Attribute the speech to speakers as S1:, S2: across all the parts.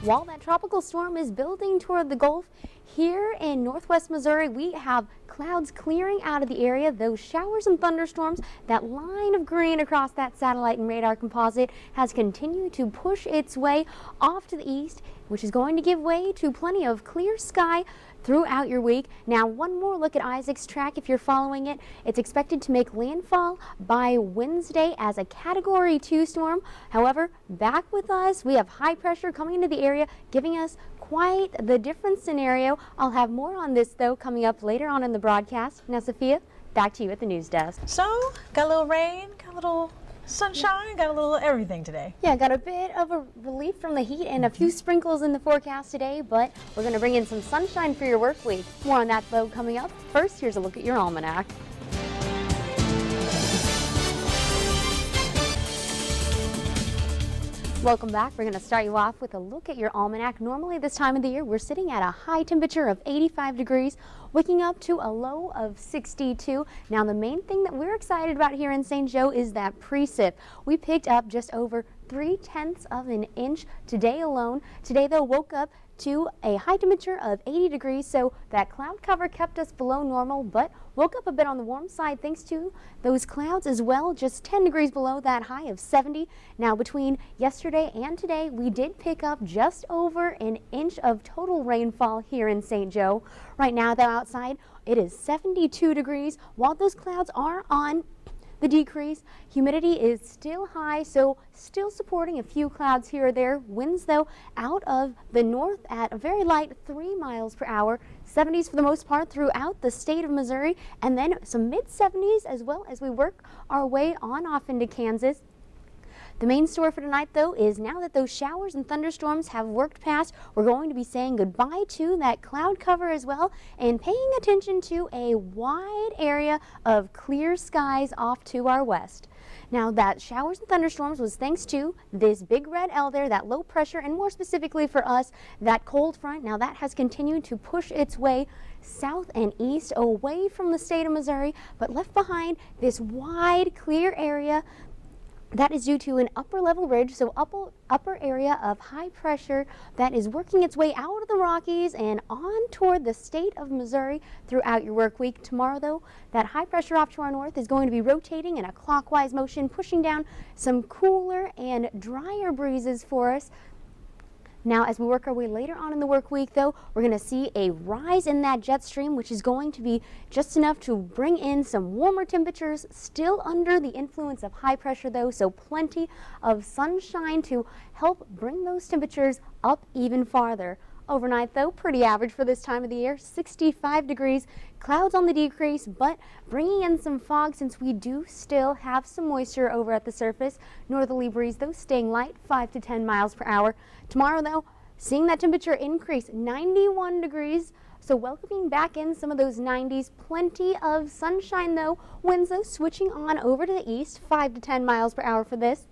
S1: While that tropical storm is building toward the Gulf, here in northwest Missouri, we have clouds clearing out of the area. Those showers and thunderstorms, that line of green across that satellite and radar composite has continued to push its way off to the east, which is going to give way to plenty of clear sky throughout your week. Now, one more look at Isaac's track if you're following it. It's expected to make landfall by Wednesday as a Category 2 storm. However, back with us, we have high pressure coming into the area, giving us quite the different scenario. I'll have more on this, though, coming up later on in the broadcast. Now, Sophia, back to you at the news desk.
S2: So, got a little rain, got a little sunshine, got a little everything today.
S1: Yeah, got a bit of a relief from the heat and a few sprinkles in the forecast today, but we're going to bring in some sunshine for your work week. More on that, though, coming up. First, here's a look at your almanac. Welcome back. We're going to start you off with a look at your almanac. Normally this time of the year, we're sitting at a high temperature of 85 degrees, waking up to a low of 62. Now, the main thing that we're excited about here in St. Joe is that precip. We picked up just over 3/10 of an inch today alone. Today, though, woke up to a high temperature of 80 degrees, so that cloud cover kept us below normal, but woke up a bit on the warm side thanks to those clouds as well, just 10 degrees below that high of 70. Now, between yesterday and today, we did pick up just over an inch of total rainfall here in St. Joe. Right now, though, outside, it is 72 degrees. While those clouds are on the decrease, humidity is still high, so still supporting a few clouds here or there. Winds, though, out of the north at a very light 3 miles per hour. 70s for the most part throughout the state of Missouri, and then some mid-70s as well as we work our way on off into Kansas. The main story for tonight, though, is now that those showers and thunderstorms have worked past, we're going to be saying goodbye to that cloud cover as well and paying attention to a wide area of clear skies off to our west. Now, that showers and thunderstorms was thanks to this big red L there, that low pressure, and more specifically for us, that cold front. Now, that has continued to push its way south and east away from the state of Missouri, but left behind this wide, clear area. That is due to an upper level ridge, so upper area of high pressure that is working its way out of the Rockies and on toward the state of Missouri throughout your work week. Tomorrow, though, that high pressure off to our north is going to be rotating in a clockwise motion, pushing down some cooler and drier breezes for us. Now, as we work our way later on in the work week, though, we're going to see a rise in that jet stream, which is going to be just enough to bring in some warmer temperatures, still under the influence of high pressure, though, so plenty of sunshine to help bring those temperatures up even farther. Overnight, though, pretty average for this time of the year, 65 degrees, clouds on the decrease, but bringing in some fog since we do still have some moisture over at the surface. Northerly breeze, though, staying light, 5 to 10 miles per hour. Tomorrow, though, seeing that temperature increase, 91 degrees, so welcoming back in some of those 90s. Plenty of sunshine, though. Winds, though, switching on over to the east, 5 to 10 miles per hour for this.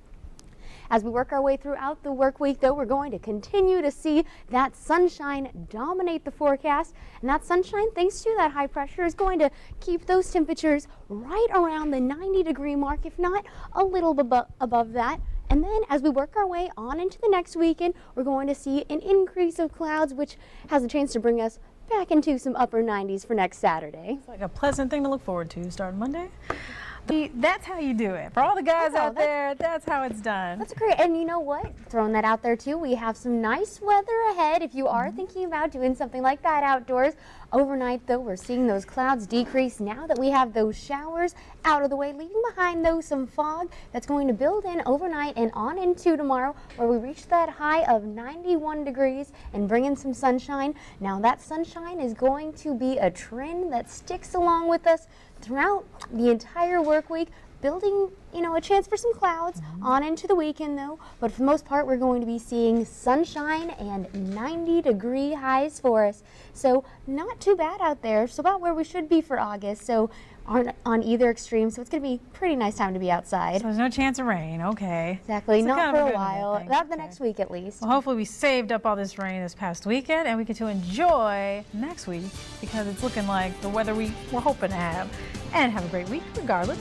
S1: As we work our way throughout the work week, though, we're going to continue to see that sunshine dominate the forecast. And that sunshine, thanks to that high pressure, is going to keep those temperatures right around the 90-degree mark, if not a little above that. And then as we work our way on into the next weekend, we're going to see an increase of clouds, which has a chance to bring us back into some upper 90s for next Saturday.
S2: It's like a pleasant thing to look forward to starting Monday. That's how you do it. For all the guys out there, that's how it's done.
S1: That's great. And you know what? Throwing that out there too, we have some nice weather ahead if you are thinking about doing something like that outdoors. Overnight, though, we're seeing those clouds decrease now that we have those showers out of the way, leaving behind, though, some fog that's going to build in overnight and on into tomorrow, where we reach that high of 91 degrees and bring in some sunshine. Now, that sunshine is going to be a trend that sticks along with us throughout the entire work week, building, a chance for some clouds on into the weekend, though. But for the most part, we're going to be seeing sunshine and 90-degree highs for us. So not too bad out there. So about where we should be for August. So on either extreme. So it's going to be a pretty nice time to be outside.
S2: So there's no chance of rain. Okay.
S1: Exactly.
S2: So
S1: not
S2: kind
S1: for
S2: of
S1: a while. Not the next week, at least.
S2: Well, hopefully we saved up all this rain this past weekend and we get to enjoy next week because it's looking like the weather we were hoping to have. And have a great week regardless.